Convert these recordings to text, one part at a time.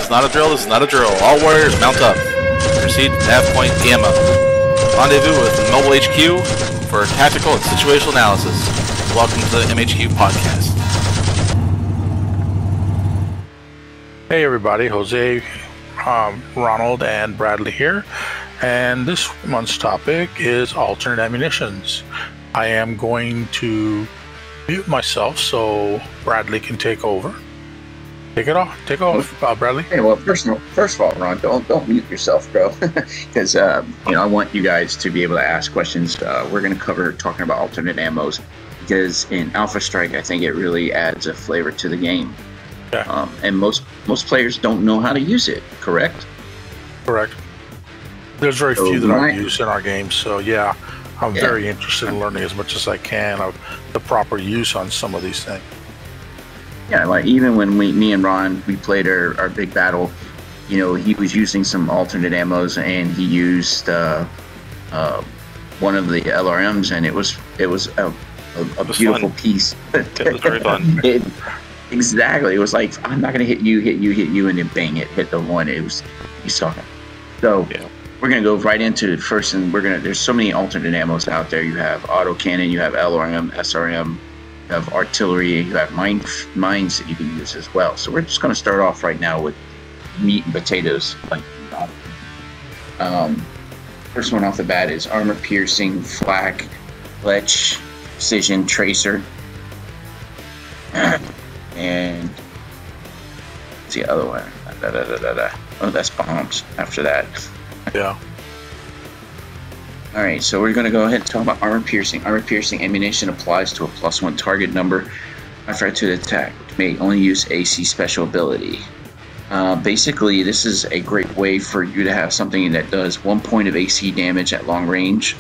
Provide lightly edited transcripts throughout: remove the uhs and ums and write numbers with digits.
is not a drill, this is not a drill. All warriors mount up. Proceed to nav point Gamma. Rendezvous with Mobile HQ for tactical and situational analysis. Welcome to the MHQ Podcast. Hey everybody, Jose, Ronald, and Bradley here. And this month's topic is alternate ammunitions. I am going to mute myself so Bradley can take over. Take off, Bradley. Hey, well, first of all, Ron, don't mute yourself, bro, because I want you guys to be able to ask questions. We're going to cover talking about alternate ammos because in Alpha Strike, I think it really adds a flavor to the game. Yeah. And most players don't know how to use it. Correct. There's very few that I use in our games, so yeah, I'm very interested in learning as much as I can of the proper use on some of these things. Yeah, like even when me and Ron, we played our big battle, he was using some alternate ammos, and he used one of the LRMs, and it was a beautiful piece. It was very fun. Exactly. It was like, I'm not going to hit you, and then bang, it hit the one. He's talking. So we're going to go right into it first, and there's so many alternate ammos out there. You have autocannon, you have LRM, SRM, you have artillery, you have mines that you can use as well. So we're just going to start off right now with meat and potatoes. First one off the bat is armor piercing, flak, fletch, precision, tracer. And what's the other one? Oh, that's bombs after that. Yeah. All right, so we're going to go ahead and talk about armor piercing. Armor piercing ammunition applies to a +1 target number after to the attack, which may only use AC special ability. Basically, this is a great way for you to have something that does 1 point of AC damage at long range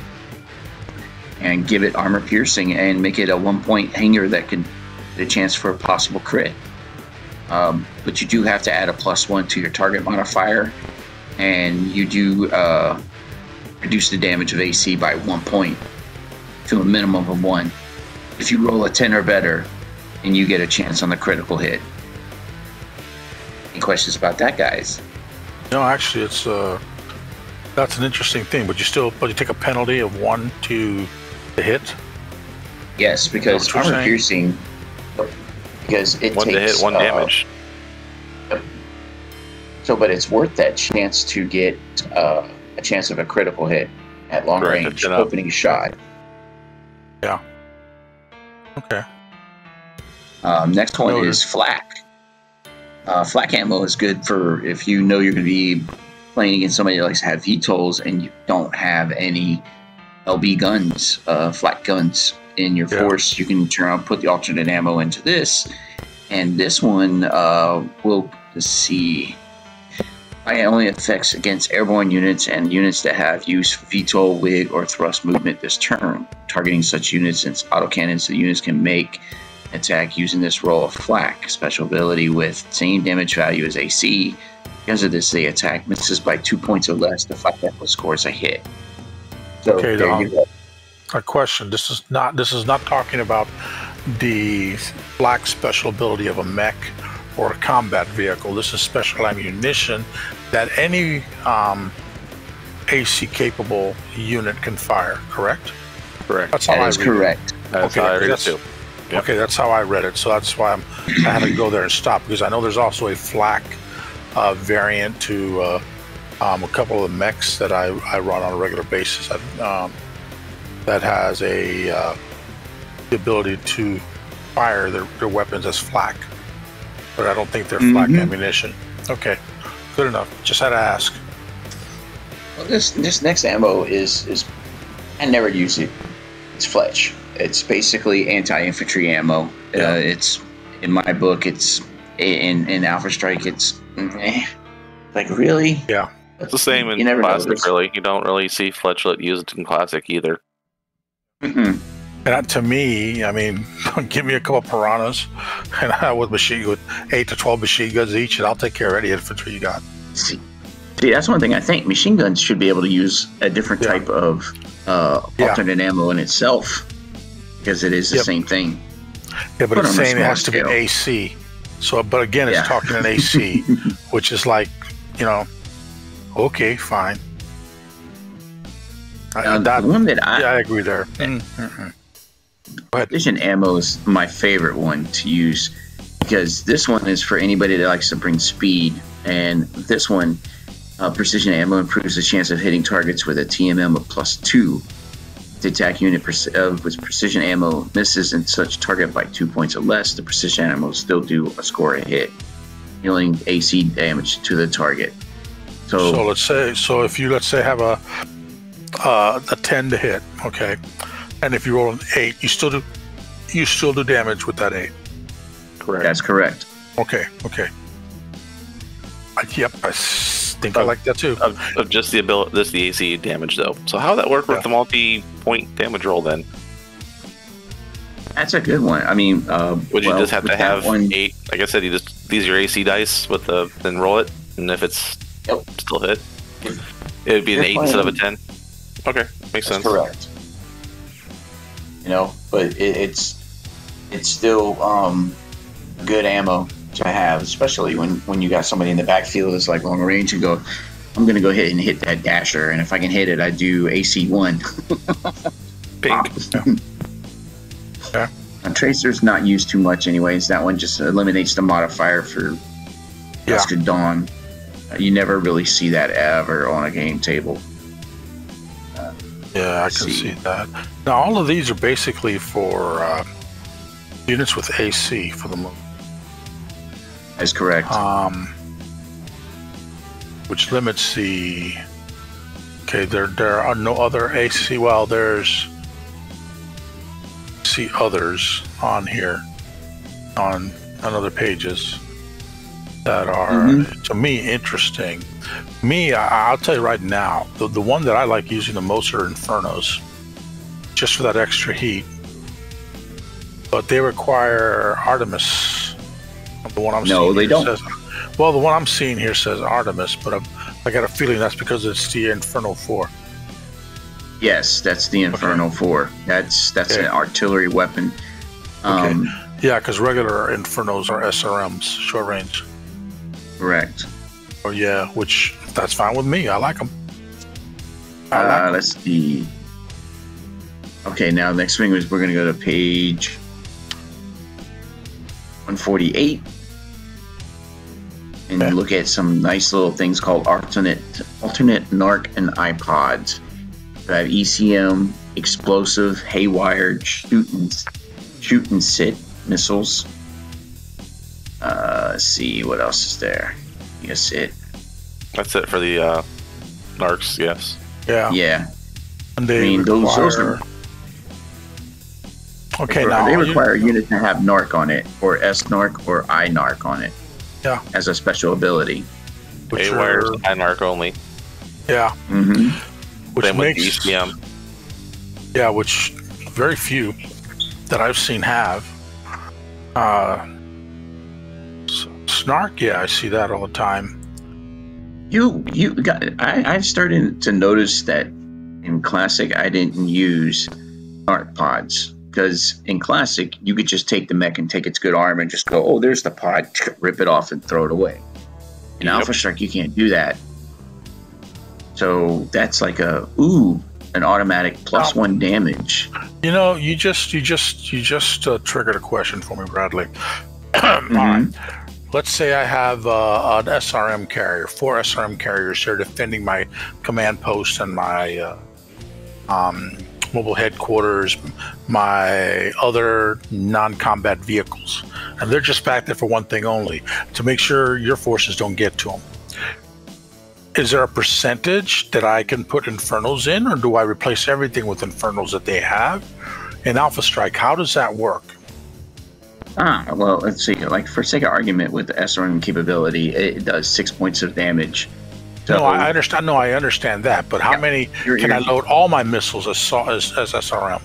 and give it armor piercing and make it a 1 point hanger that can get a chance for a possible crit. But you do have to add a +1 to your target modifier, and you do reduce the damage of AC by 1 point to a minimum of 1. If you roll a 10 or better, and you get a chance on the critical hit. Any questions about that, guys? No, actually, that's an interesting thing. But you take a penalty of 1 to the hit. Yes, because armor piercing, because it 1 takes to hit, 1 damage. So, but it's worth that chance to get a chance of a critical hit at long range, opening shot. Yeah. Okay. Next one is flak. Flak ammo is good for if you know you're going to be playing against somebody that likes to have VTOLs and you don't have any LB guns, flak guns in your force. You can turn on, put the alternate ammo into this, and this one will see. It only affects against airborne units and units that have used VTOL, wig, or thrust movement this turn. Targeting such units and autocannons, the units can make an attack using this roll of flak special ability with same damage value as AC. Because of this, the attack misses by 2 points or less. The flak ammo scores a hit. So okay, there you go. A question. This is not talking about the flak special ability of a mech or a combat vehicle. This is special ammunition that any AC capable unit can fire, correct? Correct. That's correct. That's how I read it too. Yep. Okay, that's how I read it. So that's why I had to go there and stop, because I know there's also a flak variant to a couple of the mechs that I run on a regular basis that has the ability to fire their weapons as flak. But I don't think they're flak ammunition. Okay, good enough. Just had to ask. Well, this next ammo is I never use it. It's fletch. It's basically anti-infantry ammo. Yeah. It's in my book. It's in Alpha Strike. It's like really. Yeah, it's the same in Classic. Really, you don't really see Fletchlet used in Classic either. Mm-hmm. And to me, I mean, give me a couple piranhas, and with 8 to 12 machine guns each, and I'll take care of any infantry you got. See, that's one thing I think machine guns should be able to use a different type of alternate ammo in itself, because it is the same thing. Yeah, but it's saying it has to be AC. So, but again, it's talking in AC, which is like, okay, fine. The one that I agree there. Precision ammo is my favorite one to use because this one is for anybody that likes to bring speed, and this one, precision ammo improves the chance of hitting targets with a TMM of +2. The attack unit with precision ammo misses and such target by 2 points or less, the precision ammo will still do a score a hit, dealing AC damage to the target. So let's say have a 10 to hit, okay, and if you roll an 8, you still do damage with that 8. Correct. That's correct. Okay. I think I like that too. Of just the ability, this the AC damage though. So how would that work with the multi-point damage roll then? That's a good one. I mean, would you just have to have 8? Like I said, you just these are your AC dice with then roll it, and if it's still hit, it would be an 8 instead of a 10. Okay, makes sense. Correct. But it's still good ammo to have, especially when you got somebody in the backfield that's like long range and go, I'm gonna go ahead and hit that dasher, and if I can hit it, I do AC 1. Pink. Yeah. Tracer's not used too much anyways. That one just eliminates the modifier for Dusk to Dawn. You never really see that ever on a game table. I can see that. Now all of these are basically for units with AC for the moment. That's correct. Which limits the. Okay, there are no other AC. Well, there's others on here on other pages that are to me interesting. I'll tell you right now, the one that I like using the most are Infernos, just for that extra heat. But they require Artemis. The one I'm seeing they don't. The one I'm seeing here says Artemis, but I got a feeling that's because it's the Inferno 4. Yes, that's the Inferno 4. That's an artillery weapon. Yeah, because regular Infernos are SRMs, short range. Correct. Oh yeah, which that's fine with me. I like them. Let's see. Okay, now next thing is we're going to go to page 148 and look at some nice little things called alternate NARC and iPods. We have ECM, explosive, haywire, shoot and sit missiles. Let's see what else is there. Yes, That's it for the NARCs. Yes. Yeah. And they those are. Okay, they require a unit to have NARC on it, or SNARC or iNARC on it. Yeah. As a special ability. Haywires, iNARC only. Yeah. Which Same makes with the ECM. Yeah, which very few that I've seen have. Snark, I see that all the time. I've started to notice that in Classic I didn't use NARC pods, because in Classic you could just take the mech and take its good arm and just go, oh, there's the pod, rip it off and throw it away. In Alpha Strike you can't do that. So that's like an automatic +1 damage. You just triggered a question for me, Bradley. All right. Let's say I have an SRM carrier, 4 SRM carriers here defending my command post and my mobile headquarters, my other non-combat vehicles. And they're just back there for one thing only, to make sure your forces don't get to them. Is there a percentage that I can put Infernos in, or do I replace everything with Infernos that they have? In Alpha Strike, how does that work? Well, let's see. Like, for sake of argument, with the SRM capability, it does 6 points of damage. So, I understand. No, I understand that. But how many can I load all my missiles as SRM,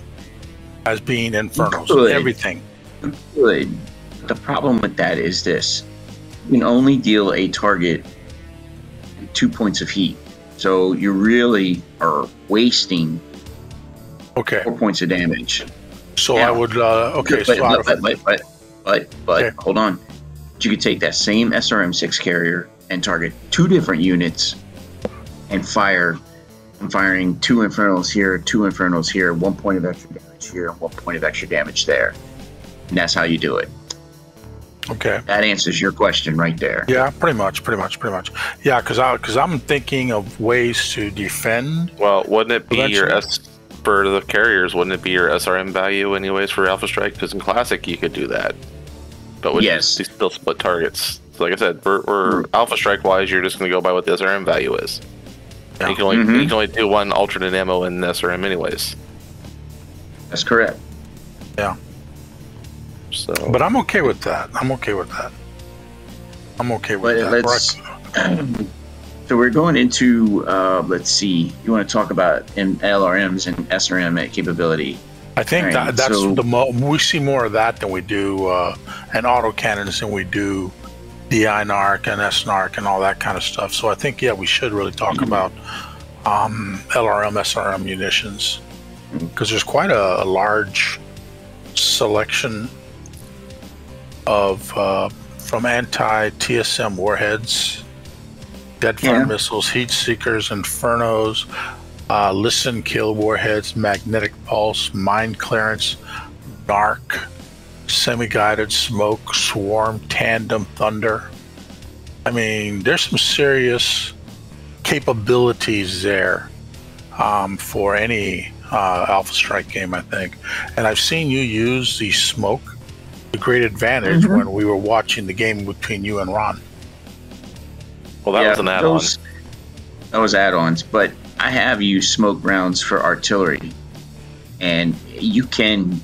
as being Infernos, everything? Good. The problem with that is this: you can only deal a target 2 points of heat, so you really are wasting 4 points of damage. So I would but hold on. you could take that same SRM-6 carrier and target 2 different units and fire. I'm firing 2 Infernos here, 2 Infernos here, 1 point of extra damage here, and 1 point of extra damage there. And that's how you do it. Okay. That answers your question right there. Yeah, pretty much. Yeah, because I'm thinking of ways to defend. Well, wouldn't it be your eventually. for the carriers? Wouldn't it be your SRM value anyways for Alpha Strike? Because in Classic you could do that, but would Yes. you still split targets? So like I said, for Alpha Strike wise, you're just going to go by what the SRM value is. Yeah. You can only do 1 alternate ammo in SRM anyways. That's correct. Yeah. So, But I'm okay with that. I'm okay with that. So we're going into, let's see, you want to talk about LRMs and SRM capability. I think Right, that's so- we see more of that than we do and autocannons than we do DI NARC and SNARC and all that kind of stuff. So I think, yeah, we should really talk about LRM, SRM munitions, because there's quite a large selection of from anti-TSM warheads, deadfire missiles, heat seekers, infernos, listen kill warheads, magnetic pulse, mine clearance, NARC, semi-guided smoke, swarm, tandem, thunder. I mean, there's some serious capabilities there for any Alpha Strike game, I think. And I've seen you use the smoke to great advantage when we were watching the game between you and Ron. well, that was an add-on. That was add-ons, but I have used smoke rounds for artillery, and you can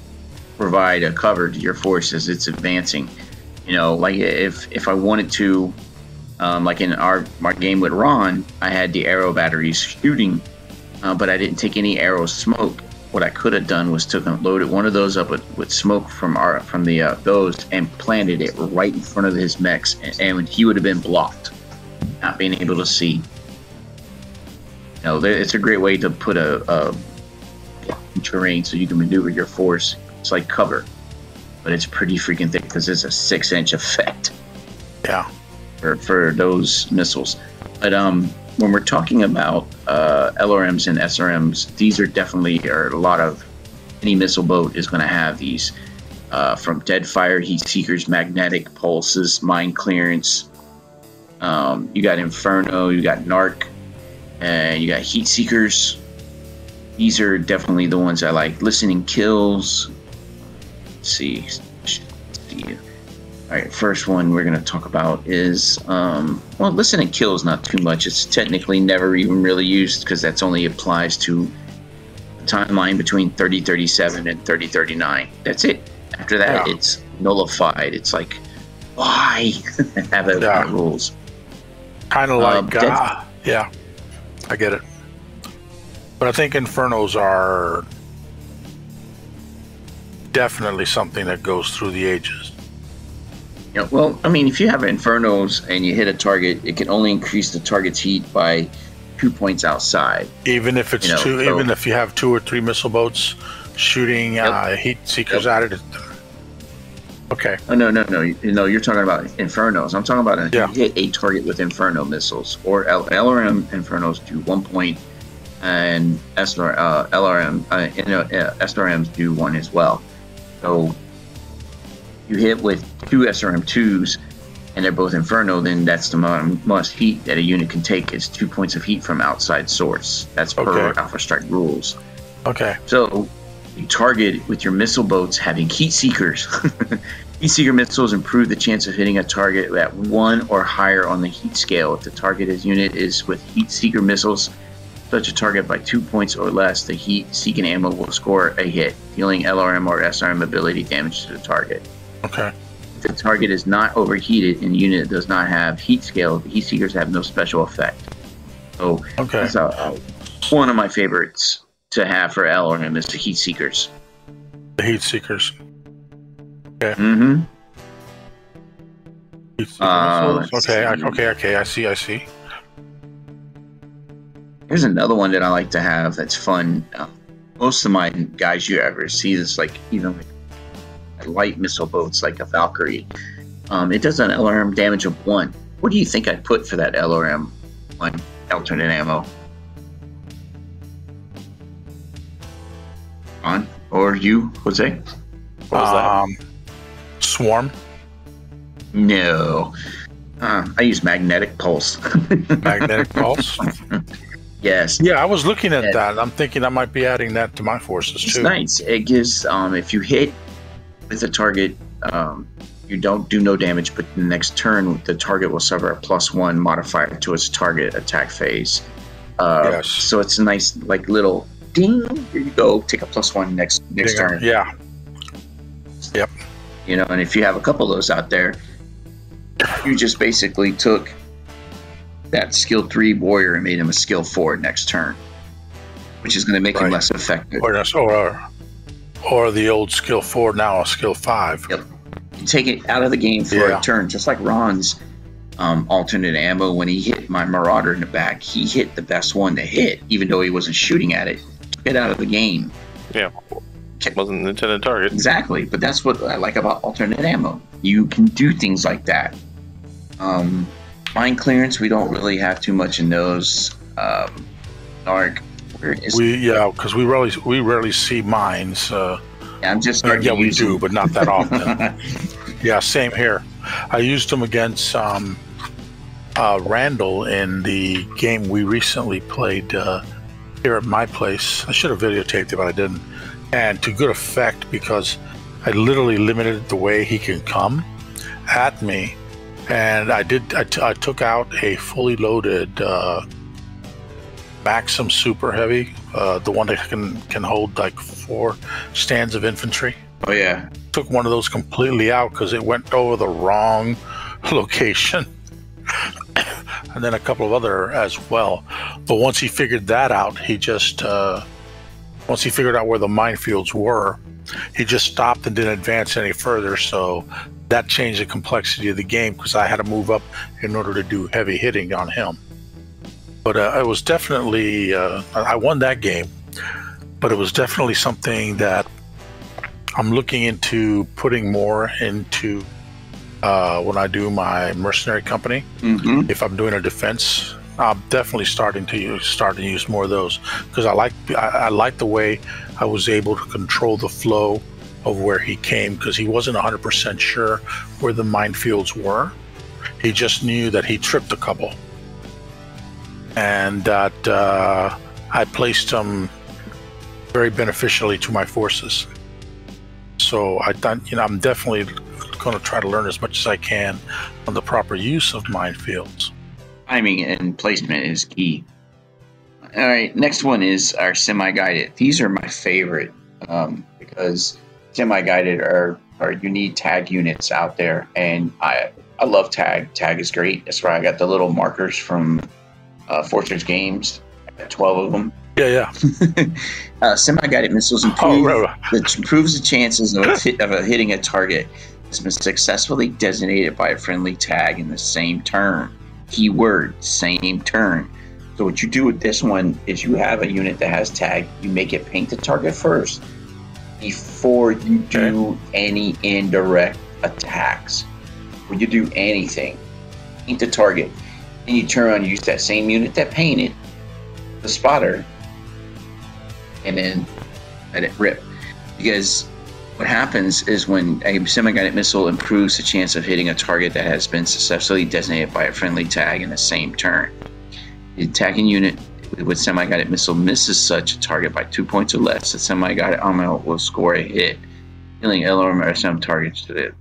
provide a cover to your force as it's advancing. You know, like if I wanted to, like in our game with Ron, I had the arrow batteries shooting, but I didn't take any arrow smoke. What I could have done was loaded one of those up with smoke from those and planted it right in front of his mechs, and he would have been blocked, not being able to see. You know, it's a great way to put a terrain so you can maneuver your force. It's like cover, but it's pretty freaking thick because it's a 6-inch effect. Yeah. For those missiles. But when we're talking about LRMs and SRMs, these are definitely a lot of any missile boat is going to have these from dead fire, heat seekers, magnetic pulses, mine clearance. You got Inferno, you got NARC, and you got heat seekers. These are definitely the ones I like. Listening kills. Let's see. All right, first one we're going to talk about is, well, listening kills not too much. It's technically never even really used because that's only applies to the timeline between 3037 and 3039. That's it. After that, it's nullified. It's like, why have those rules? Kind of like, yeah, I get it. But I think Infernos are definitely something that goes through the ages. Yeah, well, I mean, if you have Infernos and you hit a target, it can only increase the target's heat by 2 points outside. Even if it's even if you have 2 or 3 missile boats shooting heat seekers at it. Okay. Oh, no, you're talking about Infernos. I'm talking about you hit a target with Inferno missiles, or LRM Infernos do 1 point, and SRMs do 1 as well. So you hit with 2 SRM2s and they're both Inferno, then that's the most heat that a unit can take is 2 points of heat from outside source. That's per Alpha Strike rules. Okay. So you target with your missile boats having heat seekers. Heat seeker missiles improve the chance of hitting a target at 1 or higher on the heat scale. If the targeted unit is with heat seeker missiles, such a target by 2 points or less, the heat seeking ammo will score a hit, dealing LRM or SRM ability damage to the target. Okay. If the target is not overheated and the unit does not have heat scale, the heat seekers have no special effect. So that's one of my favorites to have for LRM is the heat seekers. The heat seekers. Okay. Mm-hmm. Okay. I see. Here's another one that I like to have that's fun. Most of my guys you ever see is like, you know, like light missile boats like a Valkyrie. It does an LRM damage of 1. What do you think I'd put for that LRM 1 alternate ammo? On or you, Jose? What was that? Swarm. No. I use magnetic pulse. Magnetic pulse. Yes. Yeah, I was looking at that. I'm thinking I might be adding that to my forces too. It's nice. It gives if you hit with a target, you don't do no damage, but the next turn the target will suffer a +1 modifier to its target attack phase. Yes. So it's a nice like little ding. Here you go. Take a +1 next turn. Yeah. Yep. You know, and if you have a couple of those out there, you just basically took that skill 3 warrior and made him a skill 4 next turn, which is going to make him less effective. Or the old skill 4 now a skill 5. Yep. You take it out of the game for a turn, just like Ron's alternate ammo. When he hit my Marauder in the back, he hit the best one to hit, even though he wasn't shooting at it. Took it out of the game. Yeah. Wasn't an intended target. Exactly, but that's what I like about alternate ammo. You can do things like that. Mine clearance, we don't really have too much in those. Narc, where is because we rarely see mines. I'm just we do, but not that often. Yeah, same here. I used them against Randall in the game we recently played here at my place. I should have videotaped it, but I didn't. And to good effect, because I literally limited the way he can come at me. And I took out a fully loaded Maxim Super Heavy, the one that can hold like 4 stands of infantry. Oh yeah. Took one of those completely out because it went over the wrong location. And then a couple of other as well. But once he figured that out, he just once he figured out where the minefields were, he just stopped and didn't advance any further. So that changed the complexity of the game because I had to move up in order to do heavy hitting on him. But it was definitely, I won that game, but it was definitely something that I'm looking into putting more into when I do my mercenary company. Mm-hmm. If I'm doing a defense, I'm definitely starting to use more of those because I like the way I was able to control the flow of where he came because he wasn't 100% sure where the minefields were. He just knew that he tripped a couple, and that I placed him very beneficially to my forces. So I thought, I'm definitely going to try to learn as much as I can on the proper use of minefields. Timing and placement is key. All right, next one is our semi-guided. These are my favorite because semi-guided are you need tag units out there, and I love tag. Tag is great. That's why I got the little markers from Fortress Games. I got 12 of them. Yeah. Semi-guided missiles improves the chances of hitting a target that's been successfully designated by a friendly tag in the same turn. Keyword, same turn. So what you do with this one is you have a unit that has tag. You make it paint the target first before you do any indirect attacks. When you do anything, paint the target. Then you turn around and use that same unit that painted the spotter and then let it rip. Because what happens is when a semi-guided missile improves the chance of hitting a target that has been successfully designated by a friendly tag in the same turn. The attacking unit with semi-guided missile misses such a target by 2 points or less, the semi-guided armor will score a hit, killing LRM or some targets to it.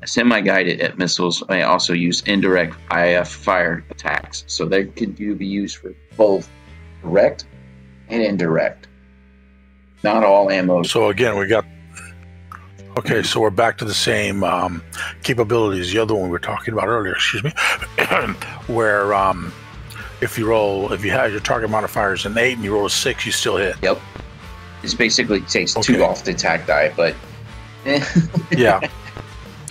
Semi-guided missiles may also use indirect IF fire attacks, so they can be used for both direct and indirect. Not all ammo. So again, so we're back to the same capabilities. The other one we were talking about earlier, where if you have your target modifier is an 8 and you roll a 6, you still hit. Yep. This basically takes 2 off the attack die, but yeah.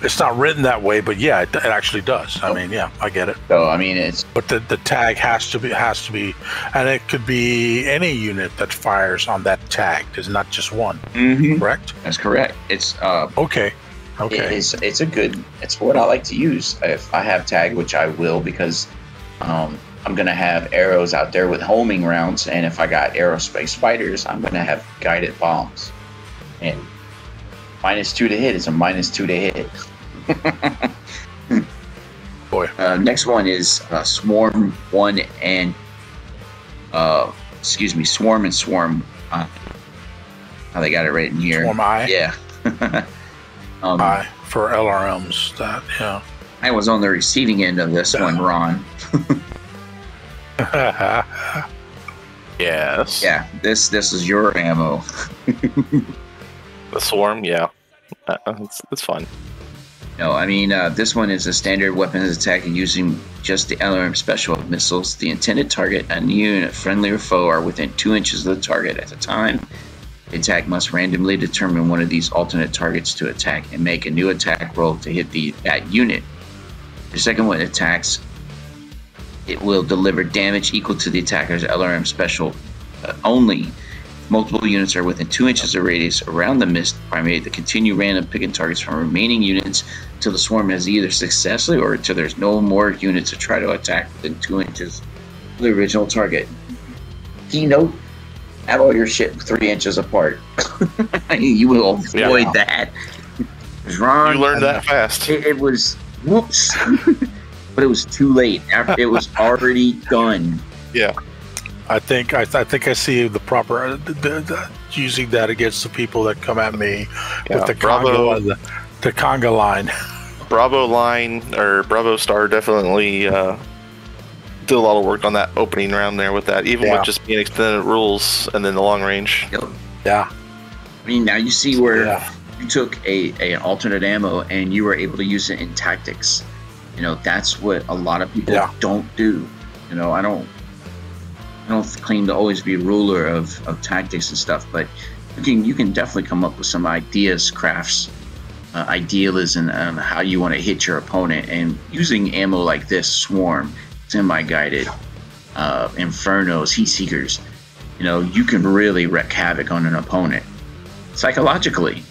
It's not written that way, but yeah, it actually does. I mean, yeah, I get it. So I mean, it's but the tag has to be, and it could be any unit that fires on that tag. There's not just one. Mm-hmm. Correct? That's correct. It's okay. Okay. It's what I like to use. If I have tag, which I will, because I'm gonna have arrows out there with homing rounds, and if I got aerospace fighters, I'm gonna have guided bombs. And -2 to hit is a -2 to hit. Boy. Next one is Swarm 1 and Swarm and Swarm. How they got it right in here. Swarm I? Yeah. I for LRMs. That, yeah. I was on the receiving end of this one, Ron. Yes. Yeah, this is your ammo. The Swarm, yeah. It's fun. No, I mean, this one is a standard weapons attack using just the LRM special missiles. The intended target, a unit, friendly or foe, are within 2 inches of the target at a time. The attack must randomly determine one of these alternate targets to attack and make a new attack roll to hit that unit. The second one attacks, it will deliver damage equal to the attacker's LRM special only. Multiple units are within 2 inches of radius around the missed primate to continue random picking targets from remaining units until the swarm has either successfully or until there's no more units to try to attack within 2 inches of the original target. Keynote: have all your shit 3 inches apart. You will avoid that. Ron, You learned that fast. It was whoops, but it was too late. After it was already done. Yeah. I think I see the proper using that against the people that come at me with the Bravo, the conga line. Bravo line or Bravo Star definitely did a lot of work on that opening round there with that, even with just being extended rules and then the long range. Yeah. I mean, now you see where you took an alternate ammo and you were able to use it in tactics. You know, that's what a lot of people don't do. You know, I don't claim to always be a ruler of tactics and stuff, but you can definitely come up with some ideas, crafts, idealism on how you want to hit your opponent. And using ammo like this, Swarm, semi-guided, Infernos, Heat Seekers, you know, you can really wreak havoc on an opponent psychologically.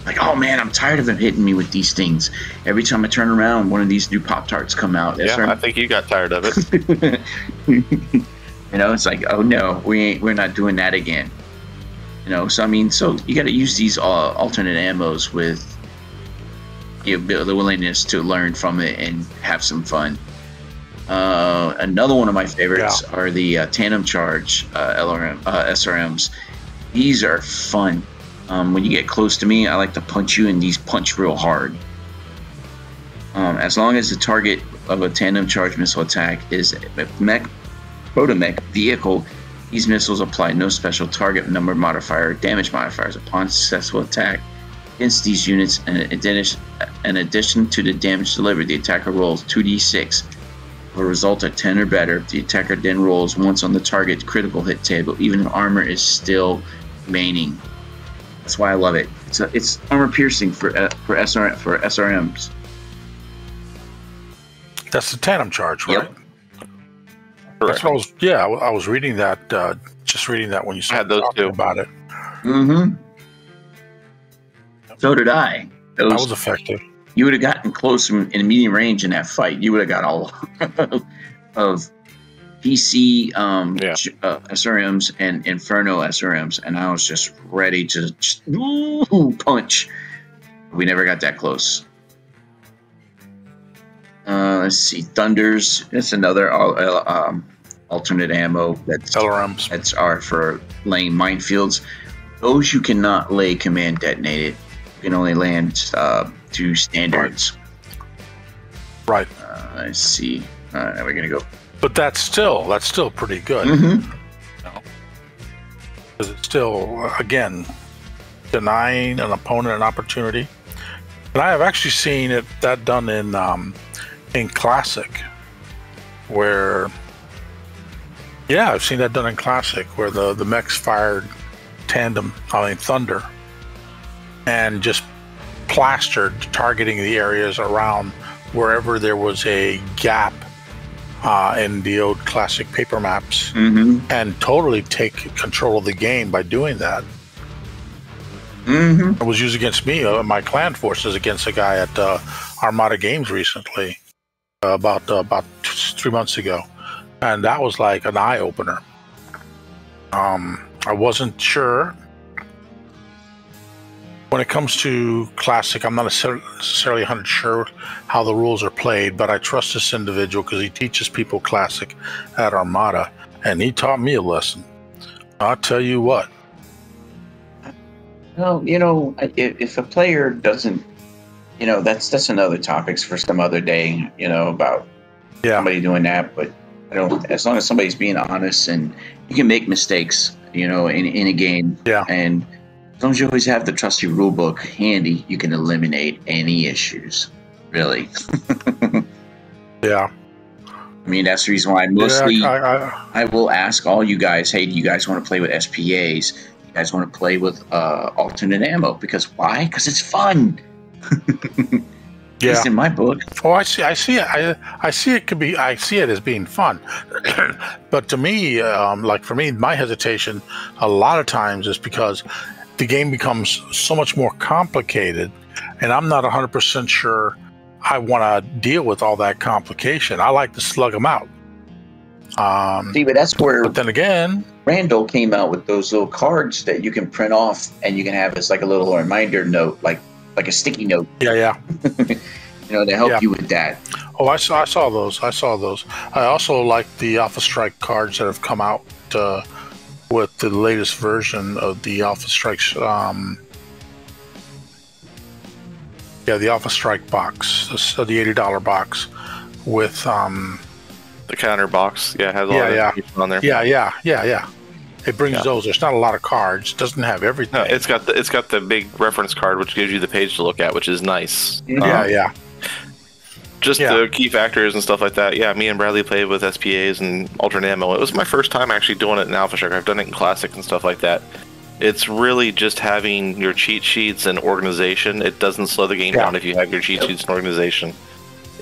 Like, oh man, I'm tired of them hitting me with these things. Every time I turn around, one of these new Pop-Tarts come out. I think you got tired of it. You know, it's like, oh no, we're not doing that again. You know, so I mean, so you got to use these alternate ammos with the willingness to learn from it and have some fun. Another one of my favorites are the tandem charge SRMs. These are fun. When you get close to me, I like to punch you, and these punch real hard. As long as the target of a tandem charge missile attack is a protomech vehicle, these missiles apply no special target number modifier or damage modifiers upon successful attack against these units. In addition to the damage delivered, the attacker rolls 2d6. With a result of 10 or better, the attacker then rolls once on the target critical hit table, even if armor is still remaining. That's why I love it. It's armor piercing for SRMs. That's the tandem charge, right? Yep. That's what I was reading that. Just reading that when you had those two about it. Mm-hmm. So did I. That was effective. You would have gotten close in medium range in that fight. You would have got all of PC SRMs and Inferno SRMs, and I was just ready to punch. We never got that close. Let's see, Thunders. That's another alternate ammo. That's LRMs. That's art for laying minefields. Those you cannot lay command detonated. You can only land to standards. Right. Let's see. Now we're gonna go. But that's still pretty good. Mm-hmm. Because it's still, again, denying an opponent an opportunity. And I have actually seen that done in Classic, where I've seen that done in Classic, where the mechs fired Thunder, and just plastered, targeting the areas around wherever there was a gap in the old Classic paper maps, and totally take control of the game by doing that. It was used against me, my clan forces, against a guy at Armada Games recently, about 3 months ago, and that was like an eye opener. I wasn't sure. When it comes to Classic, I'm not necessarily 100% sure how the rules are played, but I trust this individual because he teaches people Classic at Armada, and he taught me a lesson. I'll tell you what. Well, you know, if a player doesn't, you know, that's another topic for some other day, you know, about somebody doing that. But I don't, as long as somebody's being honest, and you can make mistakes, you know, in a game. Yeah. And as long as you always have the trusty rule book handy, you can eliminate any issues, really. Yeah. I mean, that's the reason why mostly I will ask all you guys, hey, do you guys want to play with SPAs? You guys want to play with alternate ammo? Because why? Because it's fun. At least in my book. Oh, I see it. I see it as being fun. But to me, like for me, my hesitation a lot of times is because the game becomes so much more complicated, and I'm not 100% sure I want to deal with all that complication. I like to slug them out. See, but that's where. But then again, Randall came out with those little cards that you can print off, and you can have as like a little reminder note, like a sticky note. Yeah. You know, to help you with that. Oh, I saw those. I also like the Alpha Strike cards that have come out with the latest version of the Alpha Strikes. The Alpha Strike box, the $80 box with the counter box. Yeah, it has all that information on there. Yeah. It brings those. There's not a lot of cards. It doesn't have everything. No, it's got the big reference card, which gives you the page to look at, which is nice. Yeah. Just the key factors and stuff like that. Yeah, me and Bradley played with SPAs and alternate ammo. It was my first time actually doing it in Alpha Strike. I've done it in Classic and stuff like that. It's really just having your cheat sheets and organization. It doesn't slow the game down if you have your cheat sheets and organization.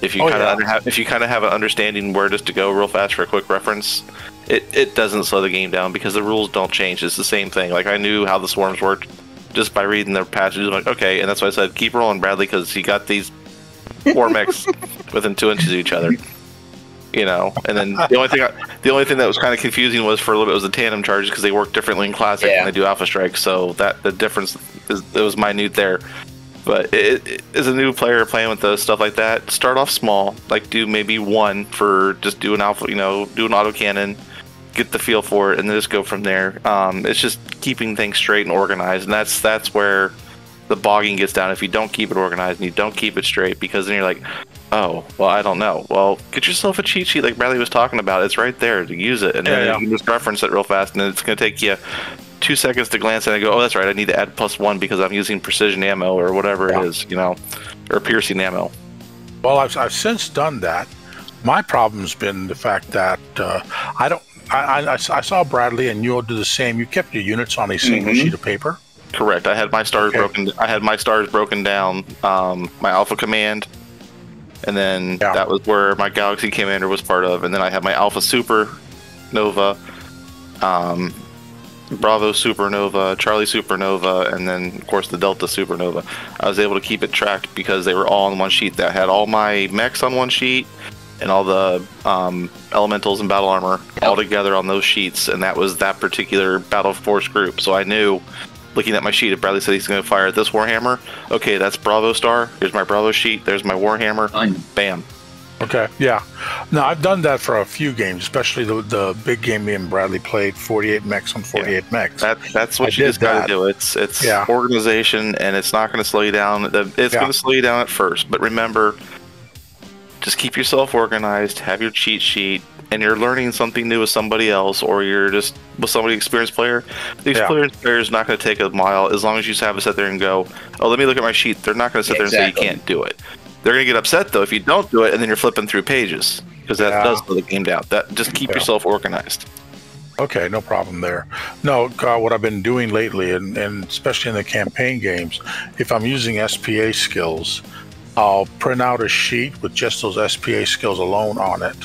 If you kind of have an understanding where just to go real fast for a quick reference, it doesn't slow the game down because the rules don't change. It's the same thing. Like I knew how the swarms worked just by reading the passages. I'm like, okay, and that's why I said keep rolling, Bradley, because he got these 4 mechs within 2 inches of each other. You know, and then the only thing that was kind of confusing was for a little bit was the tandem charges because they work differently in Classic than they do Alpha Strike. So that the difference was minute there. But it as a new player playing with those stuff like that, start off small, like do maybe one for just do an alpha, you know, do an autocannon, get the feel for it, and then just go from there. It's just keeping things straight and organized, and that's where the bogging gets down if you don't keep it organized and you don't keep it straight, because then you're like, oh, well, I don't know. Well, get yourself a cheat sheet like Bradley was talking about. It's right there to use it, and then you can just reference it real fast, and then it's going to take you 2 seconds to glance at it and go, oh, that's right, I need to add +1 because I'm using precision ammo or whatever it is, you know, or piercing ammo. Well, I've since done that. My problem's been the fact that I saw Bradley and you do the same. You kept your units on a single sheet of paper. Correct. I had my stars broken. I had my stars broken down. My Alpha Command, and then that was where my Galaxy Commander was part of. And then I had my Alpha Supernova, Bravo Supernova, Charlie Supernova, and then of course the Delta Supernova. I was able to keep it tracked because they were all on one sheet. That had all my mechs on one sheet and all the elementals and battle armor all together on those sheets, and that was that particular battle force group. So I knew, looking at my sheet, if Bradley said he's going to fire at this Warhammer, okay, that's Bravo Star. Here's my Bravo sheet. There's my Warhammer. Bam. Okay, yeah. No, I've done that for a few games, especially the big game me and Bradley played, 48 mechs on 48 mechs. That's what you just got to do. It's organization, and it's not going to slow you down. It's going to slow you down at first, but remember, just keep yourself organized, have your cheat sheet, and you're learning something new with somebody else, or you're just with somebody experienced player. The experienced player is not going to take a mile as long as you just have to sit there and go, oh, let me look at my sheet. They're not going to sit there and say you can't do it. They're going to get upset, though, if you don't do it, and then you're flipping through pages, because that does slow the game down. Just keep yourself organized. Okay, no problem there. No, what I've been doing lately, and especially in the campaign games, if I'm using SPA skills, I'll print out a sheet with just those SPA skills alone on it,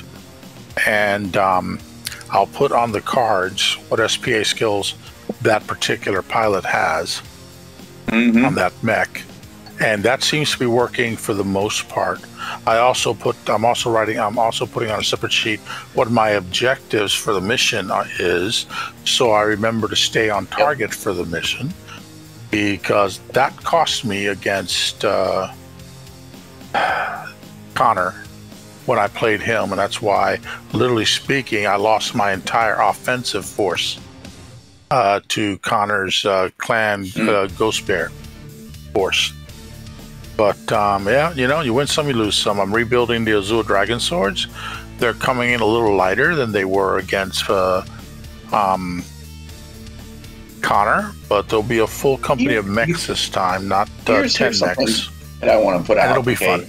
and I'll put on the cards what SPA skills that particular pilot has, on that mech, and that seems to be working for the most part. I'm also putting on a separate sheet what my objectives for the mission is, so I remember to stay on target for the mission, because that cost me against Connor when I played him, and that's why, literally speaking, I lost my entire offensive force to Connor's clan Ghost Bear force. But yeah, you win some, you lose some. I'm rebuilding the Azul Dragon Swords. They're coming in a little lighter than they were against Connor, but there'll be a full company of mechs this time, not 10 mechs. That I want to put out. It'll be fun.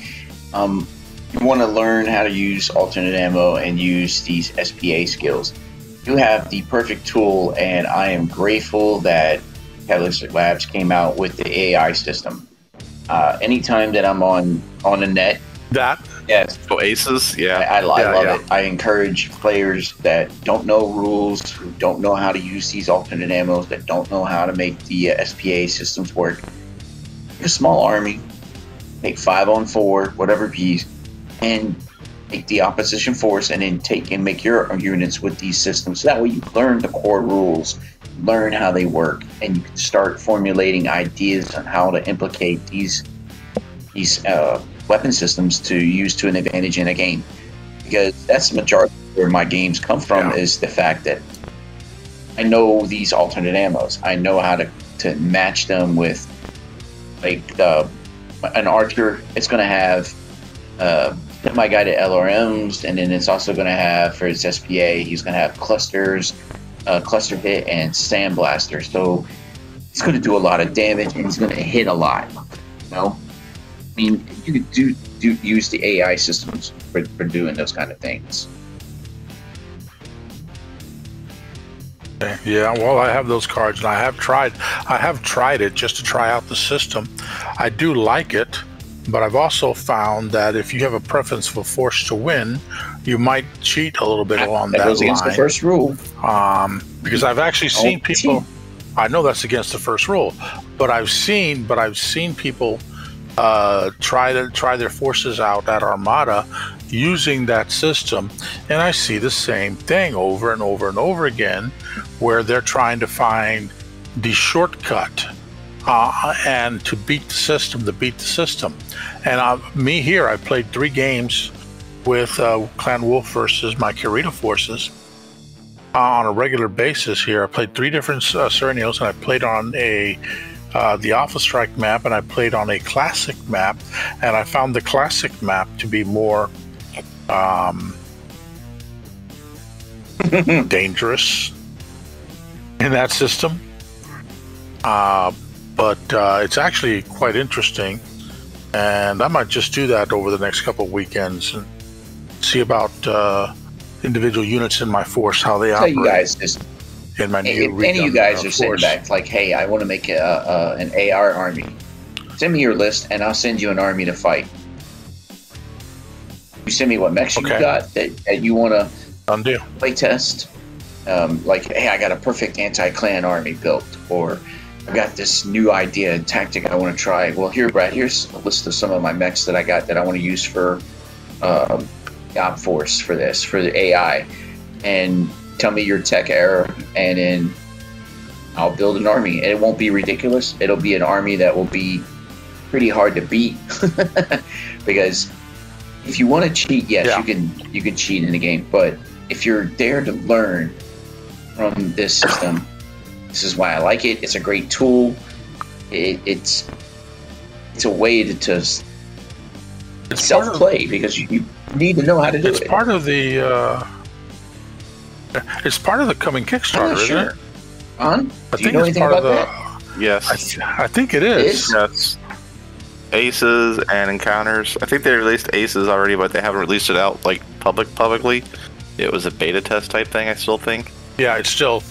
You want to learn how to use alternate ammo and use these SPA skills. You have the perfect tool, and I am grateful that Catalytic Labs came out with the AI system. Anytime that I'm on the net, yes, for aces, I love it. I encourage players that don't know rules, who don't know how to use these alternate ammos, that don't know how to make the SPA systems work. Make a small army, make 5-on-4, whatever piece, and take the opposition force, and then take and make your units with these systems. So that way you learn the core rules, learn how they work, and you can start formulating ideas on how to implicate these weapon systems to use to an advantage in a game. Because that's the majority where my games come from, is the fact that I know these alternate ammos. I know how to match them with, like, an archer. It's going to have semi-guided LRMs, and then it's also going to have, for its SPA, he's going to have clusters, cluster hit, and sandblaster. So he's going to do a lot of damage, and he's going to hit a lot. I mean, you could do use the AI systems for doing those kind of things. Yeah, well, I have those cards, and I have tried it just to try out the system. I do like it, but I've also found that if you have a preference for force to win, you might cheat a little bit along that goes line. against the first rule. Because I've actually seen people. I know that's against the first rule, but I've seen people try their forces out at Armada using that system, and I see the same thing over and over and over again, where they're trying to find the shortcut and to beat the system. And I played 3 games with Clan Wolf versus my Kirito forces on a regular basis here. I played 3 different scenarios, and I played on the Alpha Strike map, and I played on a classic map, and I found the classic map to be more dangerous in that system. But it's actually quite interesting, and I might just do that over the next couple of weekends and see about individual units in my force, how they operate. You guys just, in my new if any of you guys are sitting back like, hey, I want to make an AR army, send me your list, and I'll send you an army to fight. You send me what mechs you got that you want to play test. Like, hey, I got a perfect anti-clan army built, or I've got this new idea and tactic I want to try. Well, here, Brad, here's a list of some of my mechs that I got that I want to use for Op Force for the AI. And tell me your tech error, and then I'll build an army. And it won't be ridiculous. It'll be an army that will be pretty hard to beat. Because if you want to cheat, yes, you can cheat in the game. But if you're there to learn from this system, this is why I like it. It's a great tool. It's a way to self-play, because you need to know how to do it. It's part of the it's part of the coming Kickstarter, isn't it? Do you know anything about that? Yes. I think it is. Yes. Aces and Encounters. I think they released Aces already, but they haven't released it out like publicly. It was a beta test type thing, I still think. Yeah, they're still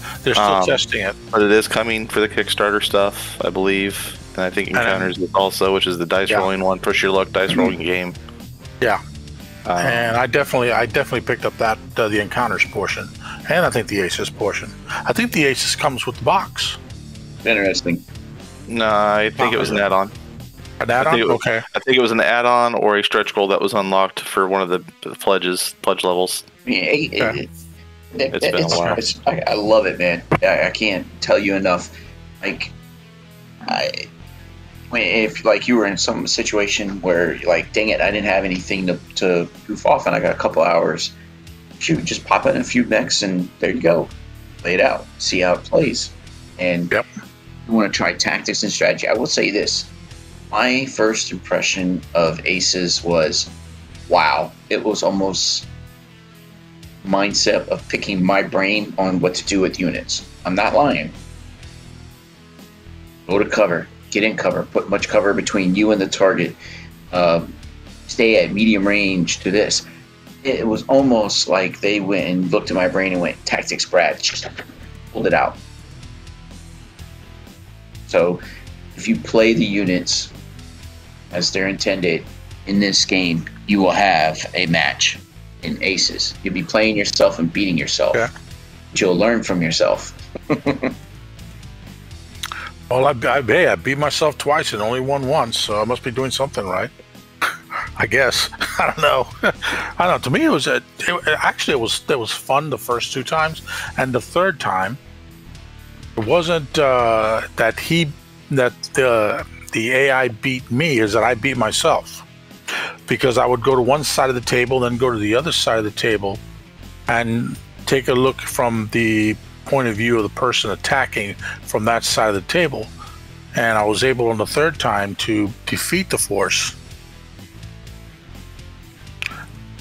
testing it. But it is coming for the Kickstarter stuff, I believe. And I think Encounters is also, which is the dice rolling one, push your luck dice rolling game. Yeah. And I definitely picked up that the Encounters portion, and I think the Aces portion. I think the Aces comes with the box. Interesting. No, I think it was an add-on. An add-on? Okay. I think it was an add-on or a stretch goal that was unlocked for one of the pledge levels. It's been a while. I love it, man. I can't tell you enough. Like, if like you were in some situation where like, dang it, I didn't have anything to goof off, and I got a couple hours. Shoot, just pop in a few mechs, and there you go. Play it out. See how it plays. And yep. You want to try tactics and strategy. I will say this. My first impression of Aces was, wow. It was almost mindset of picking my brain on what to do with units. I'm not lying. Go to cover. Get in cover. Put much cover between you and the target. Stay at medium range to this. It was almost like they went and looked at my brain and went, tactics, Brad. Pulled it out. So if you play the units as they're intended in this game, you will have a match in Aces. You'll be playing yourself and beating yourself. Yeah. But you'll learn from yourself. Well, I beat myself twice and only won once, so I must be doing something right. I guess. I don't know. I don't know. To me, it was fun the first 2 times, and the third time, it wasn't that the AI beat me, is that I beat myself, because I would go to one side of the table, then go to the other side of the table, and take a look from the point of view of the person attacking from that side of the table, and I was able on the third time to defeat the force.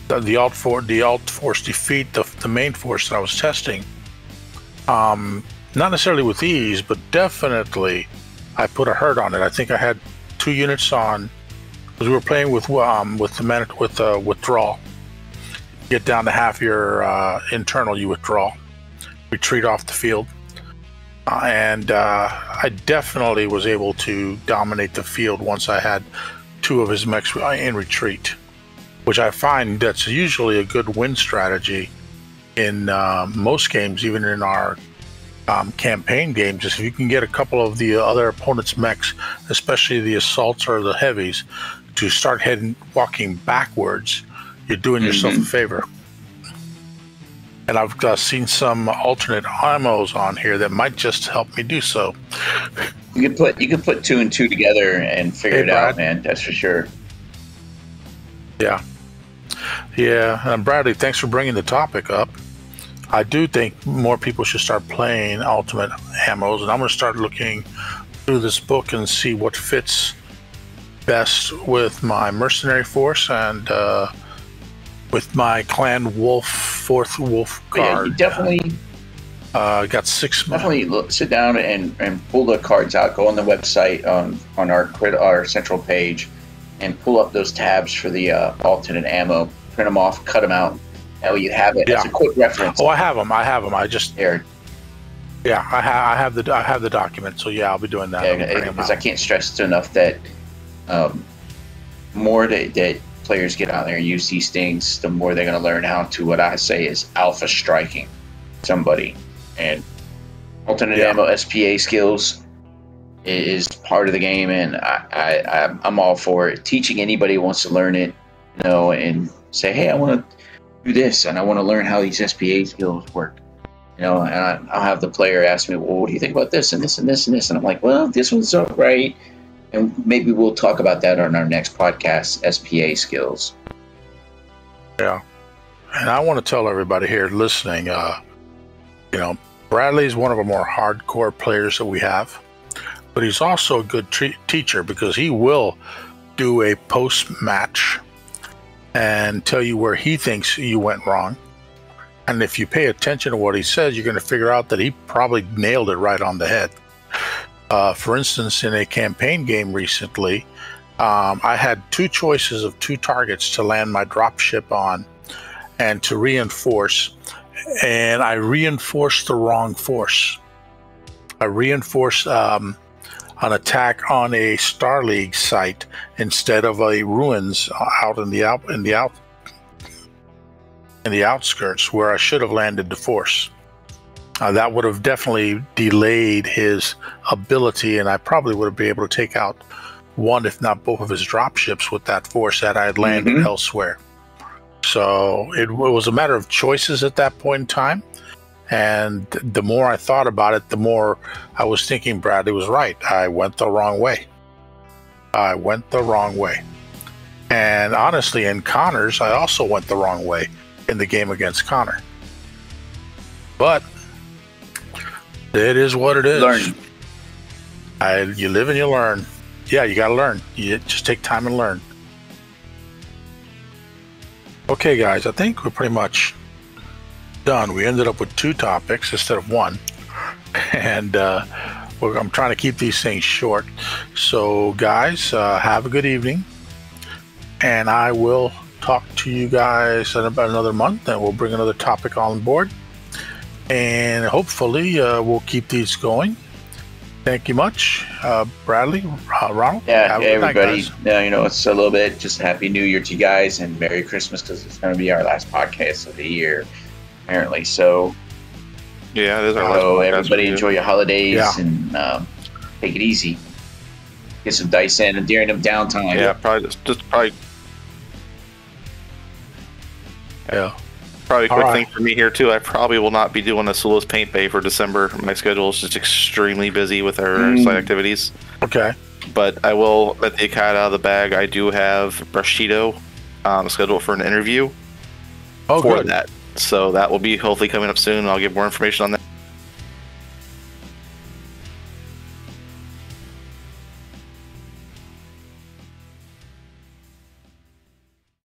The alt force defeat the main force that I was testing. Not necessarily with ease, but definitely I put a hurt on it. I think I had 2 units on, because we were playing with withdrawal. Get down to half your internal, you withdraw, retreat off the field, and I definitely was able to dominate the field once I had 2 of his mechs in retreat, which I find that's usually a good win strategy in most games, even in our campaign games. If you can get a couple of the other opponent's mechs, especially the assaults or the heavies, to start walking backwards, you're doing yourself a favor. And I've seen some alternate ammos on here that might just help me do so. You can put 2 and 2 together and figure it out, man. That's for sure. Yeah. And Bradley, thanks for bringing the topic up. I do think more people should start playing ultimate ammos, and I'm going to start looking through this book and see what fits best with my mercenary force and with my clan wolf, 4th wolf card. Yeah, you definitely got 6 months. Definitely sit down and pull the cards out. Go on the website on our central page and pull up those tabs for the alternate ammo. Print them off, cut them out. Now you have it. It's a quick reference. Oh, I have them. I just there. Yeah, I have the document. So yeah, I'll be doing that. Yeah, because I can't stress it enough that more that players get out there and use these things, the more they're going to learn how to, what I say is alpha striking somebody. And alternate ammo SPA skills is part of the game, and I'm all for it. Teaching anybody who wants to learn it, and say, hey, I want to do this, and I want to learn how these SPA skills work. And I'll have the player ask me, well, what do you think about this and this and this and this? And I'm like, well, this one's all right. And maybe we'll talk about that on our next podcast, SPA skills. Yeah. And I want to tell everybody here listening, Bradley's one of the more hardcore players that we have, but he's also a good teacher, because he will do a post-match and tell you where he thinks you went wrong. And if you pay attention to what he says, you're going to figure out that he probably nailed it right on the head. For instance, in a campaign game recently, I had 2 choices of 2 targets to land my dropship on and to reinforce, and I reinforced the wrong force. I reinforced an attack on a Star League site instead of a ruins out in the outskirts, where I should have landed the force. that would have definitely delayed his ability, and I probably would have been able to take out one, if not both, of his drop ships with that force that I had landed elsewhere. So it was a matter of choices at that point in time. And the more I thought about it, the more I was thinking Bradley was right. I went the wrong way. And honestly, in Connors, I also went the wrong way in the game against Connor. But it is what it is. Learn. You live and you learn. Yeah, you got to learn. You just take time and learn. Okay, guys, I think we're pretty much done. We ended up with 2 topics instead of 1. And I'm trying to keep these things short. So, guys, have a good evening. And I will talk to you guys in about another month, and we'll bring another topic on board. And hopefully we'll keep these going. Thank you much, Bradley, Ronald. Yeah, hey, everybody. Now, it's a little bit just Happy New Year to you guys, and Merry Christmas, because it's going to be our last podcast of the year, apparently. So, yeah, it is our last podcast. Everybody enjoy your holidays and take it easy. Get some dice in during the downtime. Yeah, probably. Yeah. Probably a quick thing for me here too. I probably will not be doing a Soulless Paint Bay for December. My schedule is just extremely busy with our site activities. Okay. But I will let the cat out of the bag. I do have Brushido scheduled for an interview for that. So that will be hopefully coming up soon. I'll give more information on that.